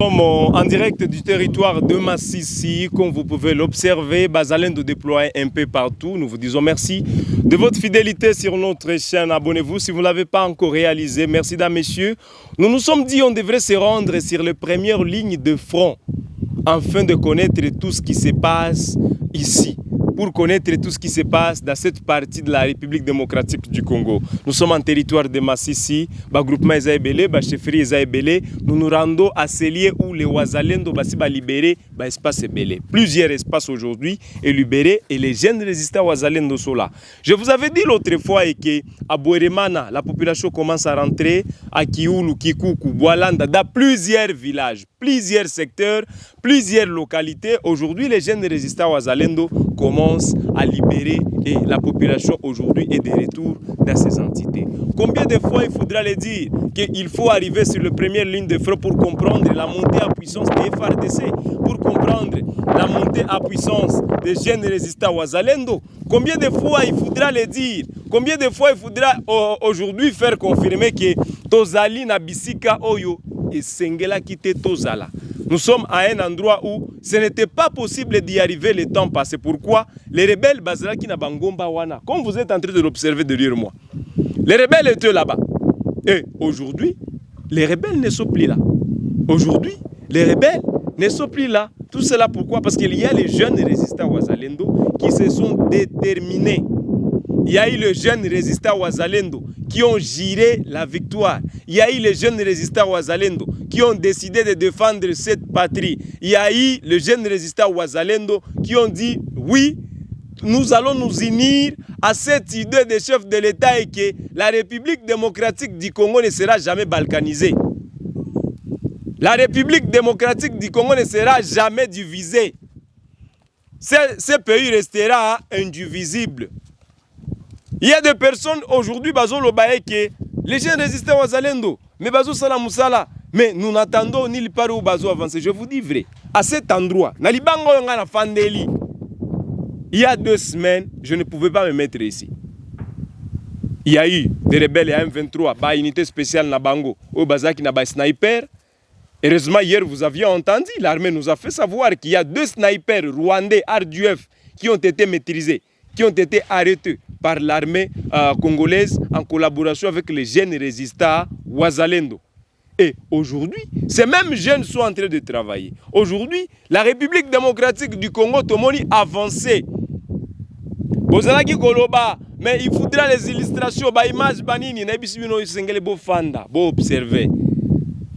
En direct du territoire de Massissi, comme vous pouvez l'observer, Bazalendo déploie un peu partout. Nous vous disons merci de votre fidélité sur notre chaîne. Abonnez-vous si vous ne l'avez pas encore réalisé. Merci, dames, messieurs. Nous nous sommes dit qu'on devrait se rendre sur les premières lignes de front afin de connaître tout ce qui se passe ici. Pour connaître tout ce qui se passe dans cette partie de la République démocratique du Congo. Nous sommes en territoire de Massissi, le groupement Ezaïbélé, le chefferie Ezaïbélé. Nous nous rendons à ces lieux où les Wazalendo vont libérer l'espace Ebélé. Plusieurs espaces aujourd'hui est libérés et les jeunes résistants Wazalendo sont là. Je vous avais dit l'autre fois que à Bouéremana, la population commence à rentrer, à Kioulou, Kikuku, Boalanda, dans plusieurs villages, plusieurs secteurs, plusieurs localités. Aujourd'hui, les jeunes résistants Wazalendo commence à libérer et la population aujourd'hui est de retour dans ces entités. Combien de fois il faudra le dire qu'il faut arriver sur la première ligne de front pour comprendre la montée à puissance des FARDC, pour comprendre la montée à puissance des jeunes résistants Wazalendo. Combien de fois il faudra le dire, combien de fois il faudra aujourd'hui faire confirmer que Tozali Nabisika Oyo et Sengela Kite Tozala. Nous sommes à un endroit où ce n'était pas possible d'y arriver le temps passé. Pourquoi? Les rebelles Bazalaki na Bangomba Wana, comme vous êtes en train de l'observer derrière moi. Les rebelles étaient là-bas. Et aujourd'hui, les rebelles ne sont plus là. Aujourd'hui, les rebelles ne sont plus là. Tout cela pourquoi? Parce qu'il y a les jeunes résistants Wazalendo qui se sont déterminés. Il y a eu les jeunes résistants Wazalendo qui ont géré la victoire. Il y a eu les jeunes résistants Wazalendo qui ont décidé de défendre cette patrie. Il y a eu les jeunes résistants Wazalendo qui ont dit oui, nous allons nous unir à cette idée des chefs de l'État et que la République démocratique du Congo ne sera jamais balkanisée. La République démocratique du Congo ne sera jamais divisée. Ce pays restera indivisible. Il y a des personnes aujourd'hui, que les jeunes résistants Wazalendo, mais Bazo Sala Moussala, mais nous n'attendons ni le part où Bazo avance. Je vous dis vrai, à cet endroit, il y a 2 semaines, je ne pouvais pas me mettre ici. Il y a eu des rebelles à M23, une unité spéciale na Bango, au Bazaki na sniper. Heureusement, hier, vous aviez entendu, l'armée nous a fait savoir qu'il y a 2 snipers rwandais, RDF, qui ont été maîtrisés, qui ont été arrêtés par l'armée congolaise en collaboration avec les jeunes résistants Wazalendo. Et aujourd'hui, ces mêmes jeunes sont en train de travailler. Aujourd'hui, la République démocratique du Congo Tomoni avancée. Bozalaki Koloba, mais il faudra les illustrations, les images banini, na bisibino sengele bo fanda, bo observer.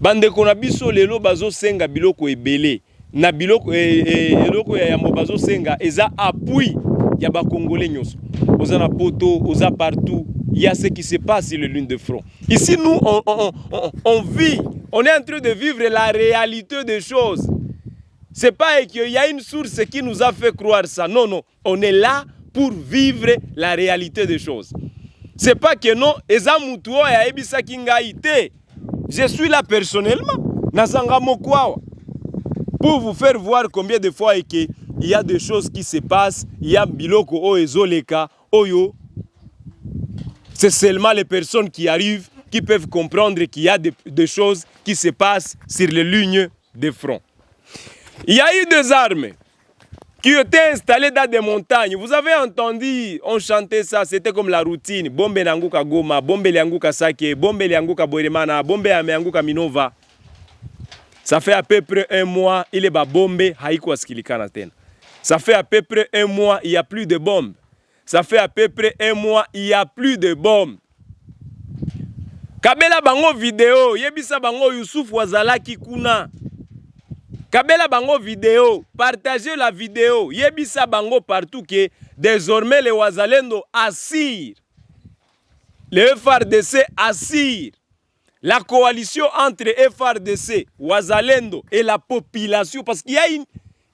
Bande konabiso lelo bazo senga biloko ebele. Na biloko eloko ya bazo senga eza appui ya ba Congolais nyonso. Oza poto, oza partout, il y a ce qui se passe sur les lignes de front. Ici, nous, on vit, on est en train de vivre la réalité des choses. Ce n'est pas qu'il y a une source qui nous a fait croire ça. Non, non, on est là pour vivre la réalité des choses. Ce n'est pas que non, je suis là personnellement, pour vous faire voir combien de fois il y a des choses qui se passent, il y a biloko o ezoleka oyo. C'est seulement les personnes qui arrivent qui peuvent comprendre qu'il y a des choses qui se passent sur les lignes de front. Il y a eu des armes qui étaient installées dans des montagnes. Vous avez entendu, on chantait ça, c'était comme la routine. Bombe Nanguka Goma, Bombe Lianguka Sake, Bombe Lianguka Bouéremana, Bombe Lianguka Minova. Ça fait à peu près 1 mois, il est bas bombe, haïko askilikana tena. Ça fait à peu près 1 mois, il n'y a plus de bombes. Ça fait à peu près 1 mois, il n'y a plus de bombes. Kabela bango vidéo, yebisa bango Youssouf Wazalaki kuna. Kabela bango vidéo, partagez la vidéo, yebisa bango partout que désormais les Wazalendo assirent. Les FARDC assirent. La coalition entre FARDC, Wazalendo et la population, parce qu'il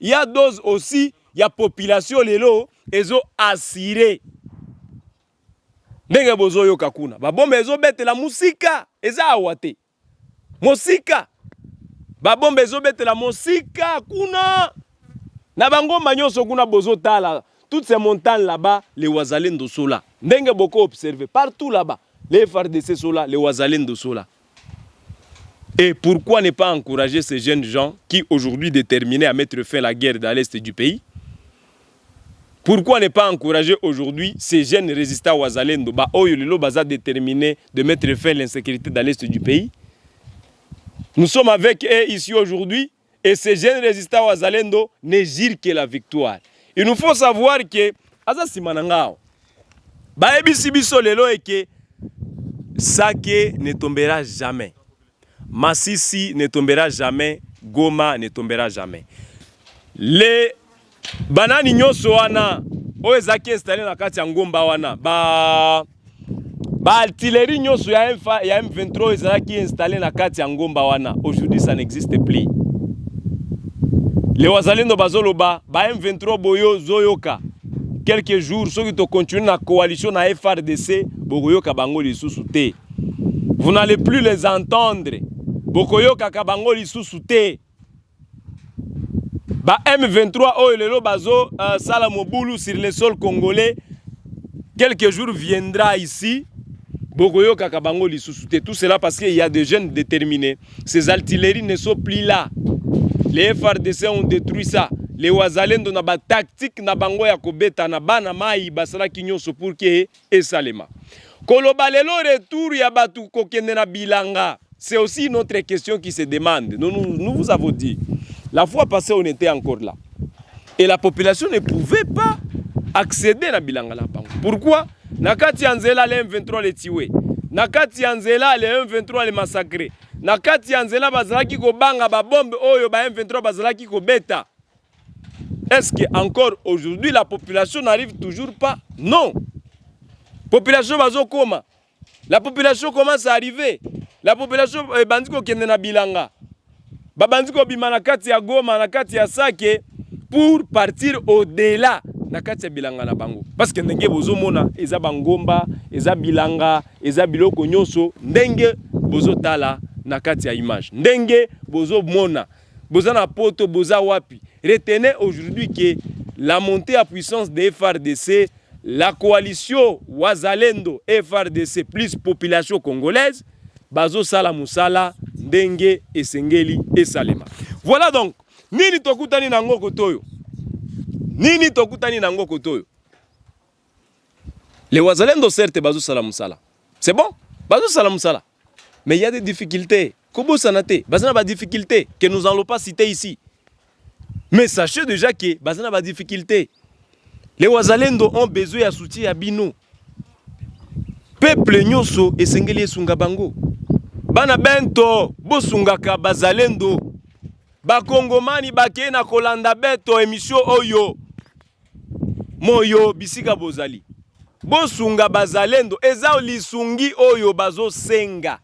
y a dose aussi, il y a population lelo, ils ont assuré. Ndenge bozo yo kakuna. Babombe ezo bete la musika, eza awate. Musika. Babombe ezo bete la musika kuna. Na bango manyoso kuna bozo tala. Toutes ces montagnes là-bas, les Wazalendo sont là. Ndenge boko observé partout là-bas. Les FARDC sont là, les Wazalendo sont là. Et pourquoi ne pas encourager ces jeunes gens qui aujourd'hui déterminés à mettre fin à la guerre dans l'est du pays? Pourquoi ne pas encourager aujourd'hui ces jeunes résistants au Wazalendo, déterminés de mettre fin à l'insécurité dans l'est du pays? Nous sommes avec eux ici aujourd'hui et ces jeunes résistants au Wazalendo ne girent que la victoire. Il nous faut savoir que Sake ne tombera jamais. Masisi ne tombera jamais. Goma ne tombera jamais. Les banani nyoso wana oezaki installé na kati ya ngomba wana ba artillerie nyoso ya M23 ezaki installé na kati ya ngomba wana. Aujourd'hui ça n'existe plus. Les Wazalendo bazoloba ba M23 boyo zoyoka. Quelques jours, ceux qui continuent la coalition na FRDC, bokoyoka bango lisusu te. Vous n'allez plus les entendre. Bokoyoka kabango lisusu te. Ba M23 oyo bazo Salamobulu sur le sol congolais. Quelques jours viendra ici. Bokoyoka kabango lisusu te. Tout cela parce qu'il y a des jeunes déterminés. Ces artilleries ne sont plus là. Les FRDC ont détruit ça. Les Wazalendo na ba tactique na bango ya kobeta na bana mai basala kinyoso pour que esalema. Koloba lelo retour ya batu kokende na bilanga. C'est aussi une autre question qui se demande. Nous vous avons dit. La fois passée, on était encore là. Et la population ne pouvait pas accéder à bilanga la bango. Pourquoi? Nakati Anzela les M23 les tués. Nakati Anzela les M23 les massacrés. Nakati Anzela bazalaki ko banga ba bombe oyo ba M23 bazalaki ko beta. Est-ce que encore aujourd'hui la population n'arrive toujours pas? Non. Population bazo koma. La population commence à arriver. La population bandiko kende na bilanga. Ba bandiko bima na kati ya Goma na kati ya Sake pour partir au-delà na kati ya bilanga na bango. Parce que ndenge bozo mona eza bangomba, eza bilanga, eza biloko nyonso ndenge bozo tala na kati ya image. Ndenge bozo mona, boza na poto, boza wapi. Retenez aujourd'hui que la montée à puissance des FARDC, la coalition Wazalendo FARDC plus population congolaise, bazo sala musala, ndenge esengeli esalema. Voilà donc, nini tokutani nango kotoyo? Nini tokutani nango kotoyo? Les Wazalendo certes bazo sala musala. C'est bon? Bazo sala musala. Mais il y a des difficultés. Kobo sanate, bazana ba difficultés que nous n'allons pas citer ici. Mais sachez déjà que bazana ba difficulté. Les Wazalendo ont besoin de soutien à bino. Peuple nyoso esengeli esunga bango. Bana bento bosungaka bazalendo. Ba kongomani bakeye na kolanda beto émission oyo. Moyo bisika bozali. Bosunga bazalendo eza lisungi oyo bazo senga.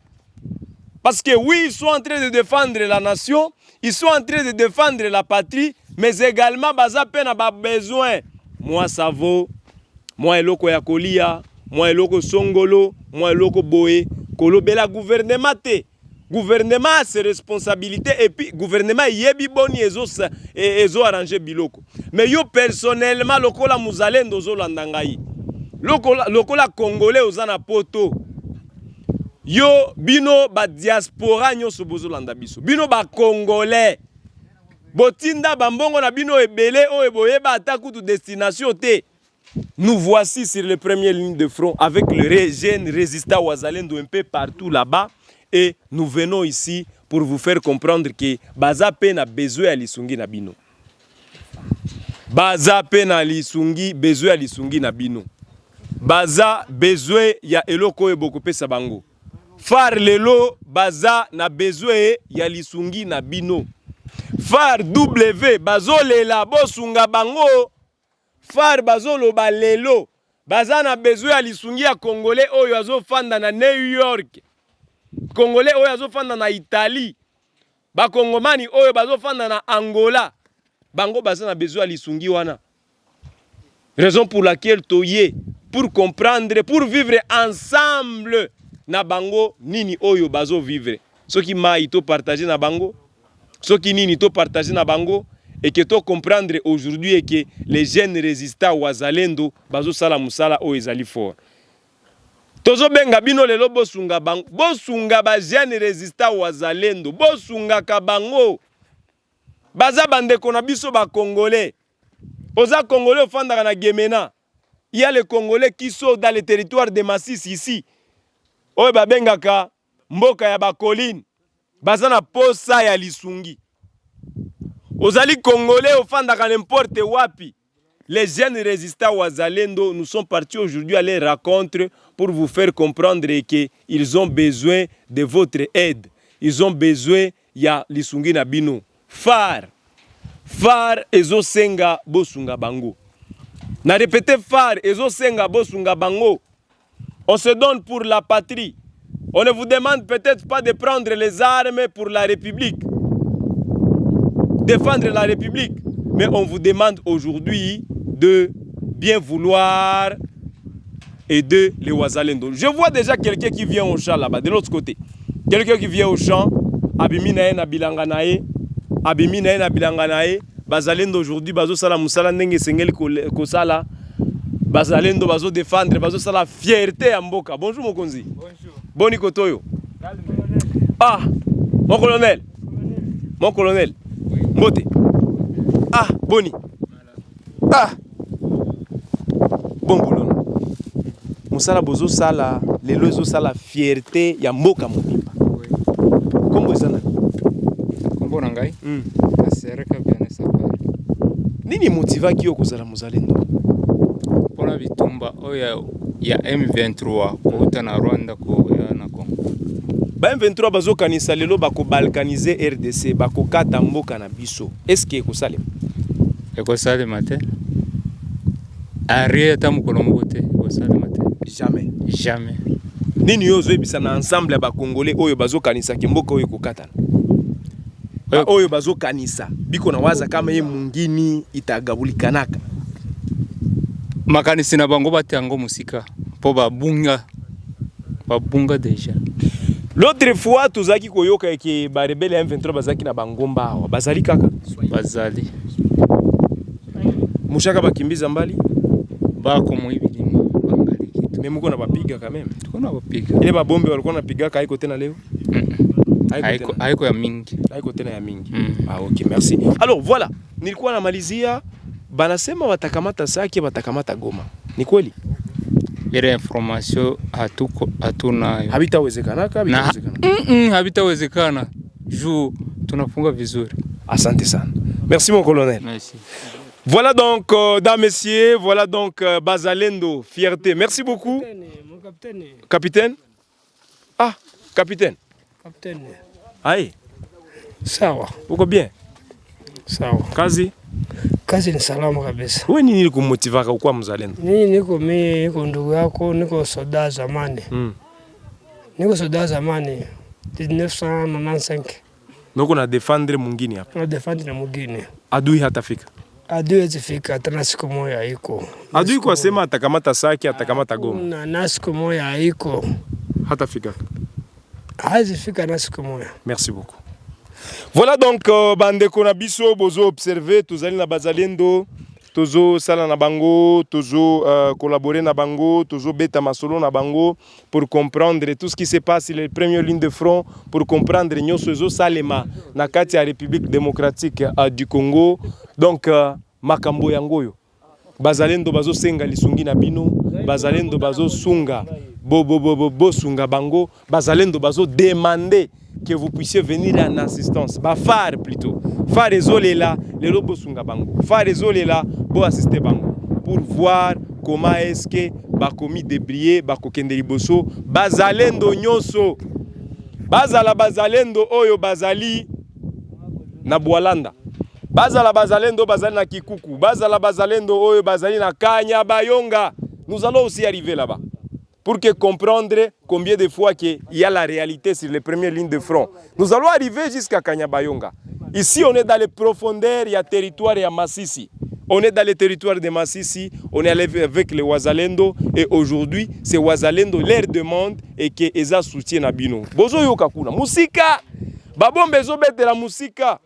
Parce que oui, ils sont en train de défendre la nation, ils sont en train de défendre la patrie, mais également, baza peine à besoin. Moi, ça vaut. Moi, eloko ya kolia. Moi, eloko songolo. Moi, eloko boé. Kolobela gouvernement te. Gouvernement a ses responsabilités. Et puis, gouvernement, yebi boni ezo arranger biloko. Mais yo, personnellement, lokola muzalendo zo landangai. Lokola congolais ozana poto. Yo, bino ba diaspora nyoso bozolanda biso. Bino ba congolais. Botinda bambongo na bino ebele o eboye ba atakutu destination te. Nous voici sur les premières lignes de front avec le jeune résistant Wazalendo un peu partout là-bas. Et nous venons ici pour vous faire comprendre que baza pe na besoin à lisungi na bino. Baza pe na lisungi, besoin à lisungi na bino. Baza besoin ya eloko eboko pesa bango. Far lelo baza na besoin ya lisungi na bino. Far W bazo lela bosunga bango. Far bazo lo balelo baza na besoin ya lisungi ya congolais oyo azo fanda na New York. Congolais oyo azo fanda na Italie. Ba kongomani oyo bazo fanda na Angola. Bango baza na besoin ya lisungi wana. Raison pour laquelle toye pour comprendre, pour vivre ensemble. Na bango nini oyo bazo vivre. Ce qui m'a ito partager na bango. Ce qui nini ito partager na bango. Et que to comprendre aujourd'hui est que les jeunes résistants Wazalendo bazo sala musala o ezali fort. Tozo benga bino lelo bosunga bango. Bosunga ba jeune résistant wazalendo. Bosunga kabango. Baza bandeko na biso ba Congolais. Oza Congolais ofandaka na Gemena. Il y a les Congolais qui sont dans le territoire de Masisi ici. Oye babengaka mboka ya bakoline. Baza na posa ya lisungi. Ozali Congolais ofandaka n'importe wapi. Les jeunes résistants wazalendo, nous sommes partis aujourd'hui à les rencontre pour vous faire comprendre qu'ils ont besoin de votre aide. Ils ont besoin ya lisungi na bino. Phare ezo senga bosunga bango. Na répété phare ezo senga bosunga bango. On se donne pour la patrie. On ne vous demande peut-être pas de prendre les armes pour la République. Défendre la République. Mais on vous demande aujourd'hui de bien vouloir aider les wazalendo. Je vois déjà quelqu'un qui vient au champ là-bas, de l'autre côté. Quelqu'un qui vient au champ, abimina na bilanganae, abimina na bilanganae, bazalendo aujourd'hui bazo sala musala ndenge sengeli kosala. Bazalendo bazo défendre, bazo sala fierté ya mboka. Bonjour mokonzi. Bonjour. Boni kotoyo. Ah, mon colonel. Mon colonel. Mbote. Ah, boni. Ah. Bon boulon. Musala bozo sala, lelo zo sala fierté ya mboka mobimba. Oui. Kombo ezana. Kombo nangai? Asereka bien sapari. Nini motiva ki okozala muzalendo? Pona bitumba oya ya M23 kouta na Rwanda ko ya na Congo. Ba M23 bazo kanisa lelo bako balkaniser RDC, bako kata mboka na biso. Est-ce que ekosalema? Ekosalema te. Arrière ta mukolo mbote ekosalema te. Jamais. Jamais. Nini yo zoebisa na ensemble ya ba Congolais oyo bazo kanisa ki mboka oyo kokata? Oyo bazo kanisa. Biko na waza kama ye mungini itagabulikanaka. Makanisi na bango batango musika po babunga déjà. L'autre fois tozaki koyoka ke ba rebelle M23 bazaki na bangomba awa bazali kaka bazali mushaka bakimbiza mbali bako muibilima bangali kitu mais muko na bapiga quand même tuko na bapiga ile babombe walikuwa napiga haiko tena leo haiko ya mingi haiko tena ya mingi ah OK merci. Alors voilà nilikuwa namalizia banasema watakamata Sake watakamata Goma ni kweli? Ile information hatunayo. Habitawezekana. Habitawezekana. Juu tunafunga vizuri. Asante sana. Merci mon colonel. Merci. Voilà donc dames messieurs, voilà donc Bazalendo, fierté. Merci beaucoup. Mon capitaine. Capitaine? Ah, capitaine. Capitaine. Aïe. Sawa. Uko bien? Sawa. Kazi? Kazi ni salama kabisa. Wewe nini ilikumotivaka ukuwa mzalendo? Niko ndugu yako, niko soda zamani. Niko soda zamani 1995. Noko na defendre mwingine hapa. Na defendre na mwingine. Adui hatafika. Adui hazifika tena siku moja iko. Adui kwa sema atakamata Sake, atakamata Goma. Na siku moja iko. Hatafika. Hazifika na siku moja. Merci beaucoup. Voilà donc bandeko na biso bozo observer tozali na bazalendo tozo sala na bango tozo collaborer na bango tozo beta masolo na bango pour comprendre tout ce qui se passe les premières lignes de front pour comprendre nyonso zo salema na kati ya République démocratique du Congo donc makambo yangoyo bazalendo bazo senga lisungi na bino bazalendo bazo sunga bo sunga bango bazalendo bazo demander que vous puissiez venir en assistance. Ba phare plutôt. Phare ezolela lelo bosunga bango. Phare ezolela bo assister bango pour voir comment est-ce que ba komi débrier ba kokende liboso bazalendo nyonso. Bazala bazalendo oyo bazali na Bwalanda. Bazala bazalendo bazali na Kikuku. Bazala bazalendo oyo bazali na Kanyabayonga. Nous allons aussi arriver là-bas. Pour que comprendre combien de fois qu'il y a la réalité sur les premières lignes de front. Nous allons arriver jusqu'à Kanyabayonga. Ici, on est dans les profondeurs, il y a territoire, il y a Masisi. On est dans les territoires de Masisi, on est allé avec les Wazalendo, et aujourd'hui, c'est Wazalendo leur demande et que Eza soutient Nabino. Bozo yokakuna. Musika! Babombe zobete la musika.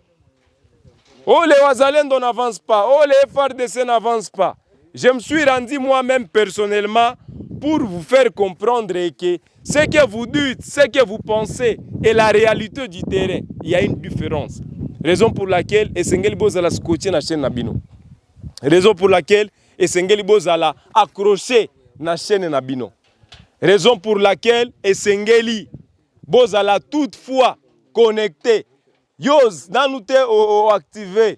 Oh, les Wazalendo n'avancent pas. Oh, les FRDC n'avancent pas. Je me suis rendu moi-même personnellement pour vous faire comprendre que ce que vous dites, ce que vous pensez et la réalité du terrain, il y a une différence. Raison pour laquelle Esengeli Bozala scotché na chaîne Nabino. Raison pour laquelle Esengeli Bozala accroché na chaîne Nabino. Raison pour laquelle Esengeli Bozala toutefois connecté. Yos, nanute activé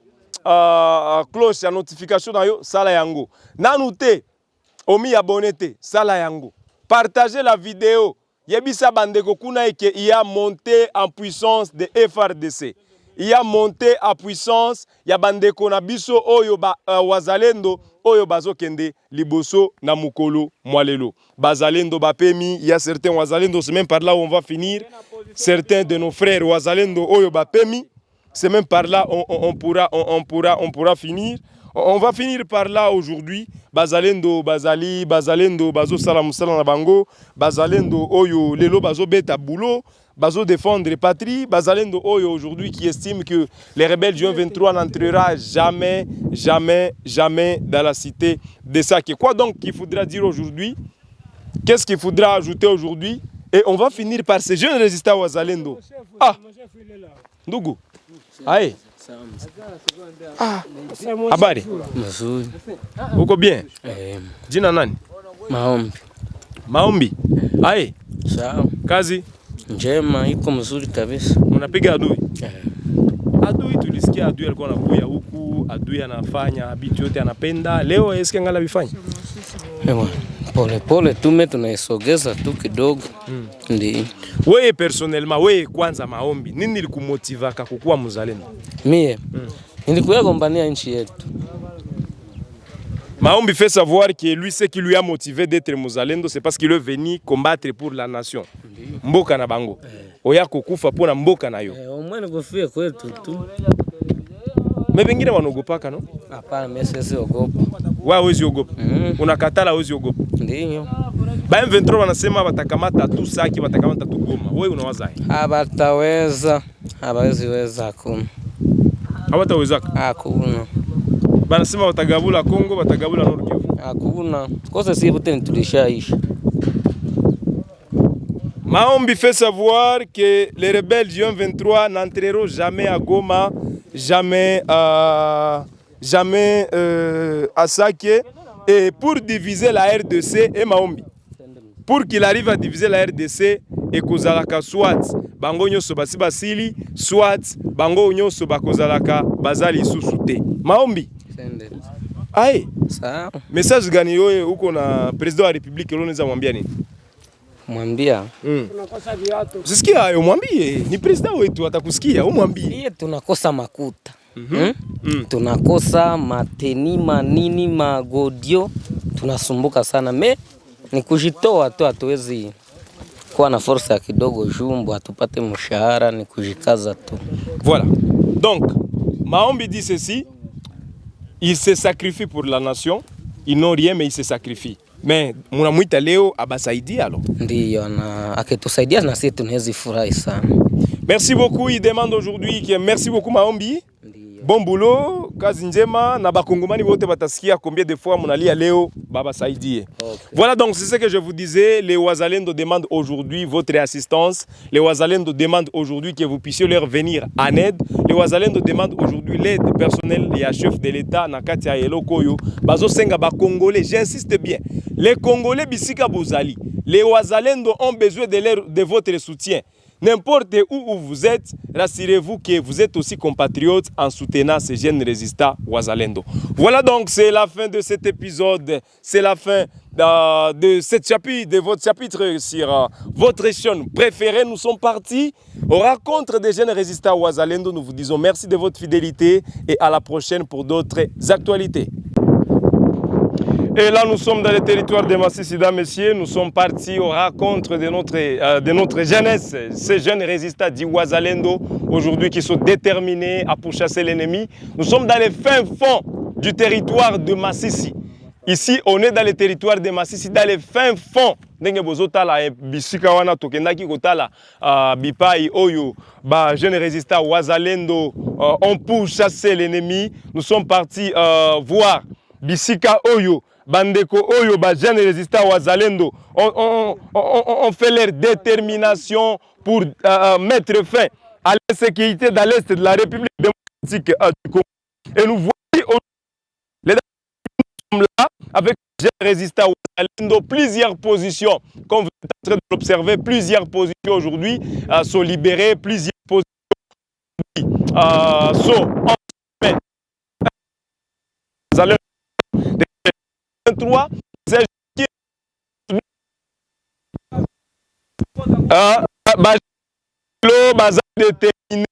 cloche à notification na yo sala yango. Nanute omi abonné te sala yango. Partagez la vidéo. Yebisa bandeko kuna eke il y a monté en puissance de FRDC. Il y a monté en puissance ya bandeko na biso oyo wazalendo oyo bazokende liboso na mukolo mwalelo. Bazalendo bapemi, il y a certains wazalendo, c'est même par là où on va finir. Certains de nos frères wazalendo oyo bapemi, c'est même par là on pourra finir. On va finir par là aujourd'hui. Bazalendo, bazalendo, bazo salamusala na bango, bazalendo oyo lelo bazo beta boulot, bazo défendre les patries, bazalendo oyo aujourd'hui qui estime que les rebelles du 23 n'entrera jamais, jamais, jamais dans la cité de Sake. Quoi donc qu'il faudra dire aujourd'hui? Qu'est-ce qu'il faudra ajouter aujourd'hui? Et on va finir par ces jeunes résistants wazalendo. Ah, Ndugu. Aïe. Ah, habari. Mzuri. Uko bien? Jina nani? Maombi. Maombi. Aye. Sawa. Kazi? Njema, iko mzuri kabisa. Unapiga adui? Adui tulisikia adui alikuwa anakuja huku, adui anafanya vitu yote anapenda. Leo eske ngala bifanya? Ewa. Pole pole tume tunaisogeza tu kidogo. Ndi. Wewe personnellement, wewe kwanza Maombi, nini likumotivaka kukuwa mzalendo? Mie. Nilikuwa gombania nchi yetu. Maombi fait savoir que lui, ce qui lui a motivé d'être muzalendo, c'est parce qu'il est venu combattre pour la nation. Mboka na bango. Oya kukufa pona mboka na yo. Omwene kufia kwetu tu. Mais wengine wanogopaka no? Hapana, mimi siwezi ogopa. Wewe hawezi ogopa. Unakatala hawezi ogopa. Ndio. Ba M23 wanasema watakamata tu Sake, watakamata tu Goma. Wewe unawaza hivi? Habataweza. Hawezi weza hakuna. Hawatawezaka? Hakuna. Banasema watagabula Kongo, watagabula Nord Kivu. Hakuna. Kosa si wote tulishaisha. Maombi fait savoir que les rebelles du 23 n'entreront jamais à Goma, jamais à Sake. Et pour diviser la RDC, et Maombi, pour qu'il arrive à diviser la RDC, et kozalaka soit bango nyoso basi basili, soit bango nyoso bakozalaka bazali susute. Maombi. Aye. Sawa. Message gani yoye uko na president wa Republique leo unaweza mwambia nini? Mwambia. Tunakosa viatu. Usisikia hayo, mwambie. Ni president wetu atakusikia, umwambie. Yeye tunakosa makuta. Tunakosa mateni manini magodio, tunasumbuka sana. Me ni kujitoa tu, hatuwezi kuwa na force ya kidogo jumbo atupate mshahara, ni kujikaza tu. Voilà. Donc, Maombi dit ceci, il se sacrifie pour la nation, ils n'ont rien mais ils se sacrifient. Mais munamuita leo abasaidia alors. Ndiyo, na akitusaidia na sisi tunaweza furahi sana. Merci beaucoup, il demande aujourd'hui que merci beaucoup Maombi. Bon boulot, kazi njema na bakongomani wote batasikia combien de fois munalia leo baba saidie. Voilà donc c'est ce que je vous disais, les Wazalendo demandent aujourd'hui votre assistance. Les Wazalendo demandent aujourd'hui que vous puissiez leur venir en aide. Les Wazalendo demandent aujourd'hui l'aide personnelle et à chef de l'État nakati ya Elokoyo. Bazo senga ba Congolais, j'insiste bien. Les Congolais bisika bozali. Les Wazalendo ont besoin de votre soutien. N'importe où vous êtes, rassurez-vous que vous êtes aussi compatriotes en soutenant ces jeunes résistants Wazalendo. Voilà donc, c'est la fin de cet épisode. C'est la fin de cette chapitre, de votre chapitre sur votre chaîne préférée. Nous sommes partis aux rencontres des jeunes résistants Wazalendo. Nous vous disons merci de votre fidélité et à la prochaine pour d'autres actualités. Et là, nous sommes dans le territoire de Masisi, messieurs. Nous sommes partis aux rencontres de notre jeunesse, ces jeunes résistants d'Iwazalendo, aujourd'hui qui sont déterminés à pourchasser l'ennemi. Nous sommes dans les fins fonds du territoire de Masisi. Ici, on est dans le territoire de Masisi, dans les fins fonds. Ndenge bozotala bisika wana tokendaki kotala bipai oyo ba jeunes résistants Wazalendo ont pourchassé l'ennemi. Nous sommes partis voir bisika oyo bandeko oyo ba jeunes résistants wazalendo on fait leur détermination pour mettre fin à l'insécurité dans l'est de la République démocratique du Congo. Et nous voyons les sommes là avec les jeunes résistants wazalendo, plusieurs positions, comme vous êtes en train de l'observer, plusieurs positions aujourd'hui sont libérées, plusieurs positions sont en 23 baza déterminé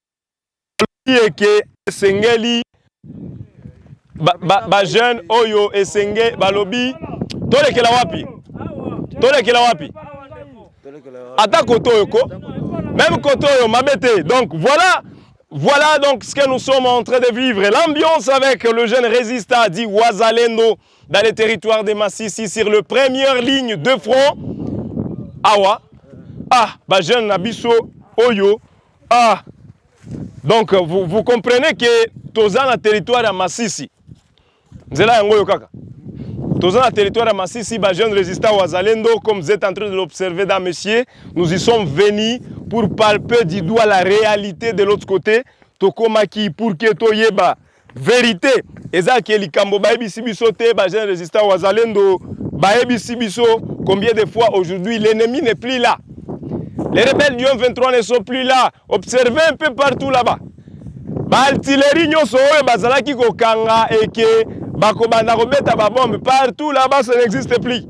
que sengeli ba jeune oyo esenge balobi tolekela wapi ata koto yoko même koto yo mabete. Donc voilà donc ce que nous sommes en train de vivre, l'ambiance avec le jeune résistant dit Wazalendo dans les territoires de Massissi sur le première ligne de front. Awa ba jeune nabiso oyo donc vous comprenez que toza na territoire ya Massissi nzela yango yo kaka toza na territoire ya Massissi ba jeune résistant Wazalendo, comme vous êtes en train de l'observer dans messieurs, nous y sommes venus pour palper du doigt la réalité de l'autre côté tokomaki pour que toyeba vérité eza ke likambo baebisi biso te ba jeune résistant Wazalendo baebisi biso combien de fois aujourd'hui l'ennemi n'est plus là. Les rebelles du M23 ne sont plus là. Observez un peu partout là-bas. L'artillerie nyoso oyo bazalaki kokanga eke bakobanda kobeta ba bombe partout là-bas, ça n'existe plus.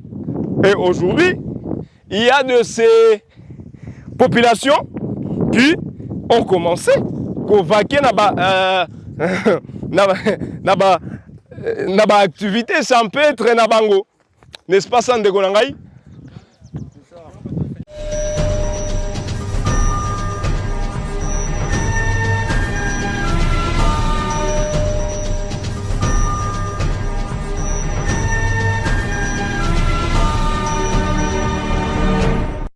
Et aujourd'hui, il y a de ces populations qui ont commencé à vaquer na ba activité champêtre na bango. N'est-ce pas ça, Ndeko Nangai?